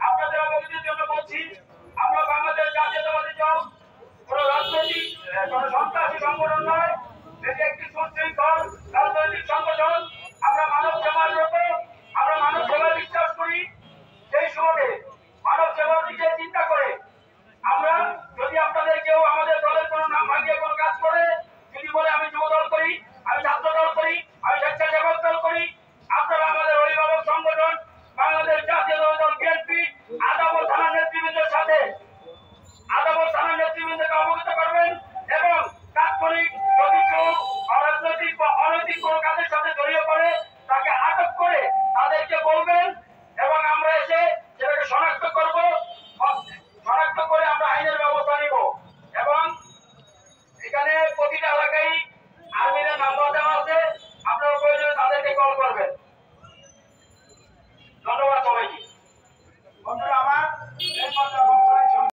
আপনাদের অবগতির জন্য বলছি, আমরা বাংলাদেশ জাতীয়তাবাদী দল কোন রাজনৈতিক কোন সন্ত্রাসী সংগঠন নয়। এটি একটি সুশৃঙ্খল রাজনৈতিক সংগঠন।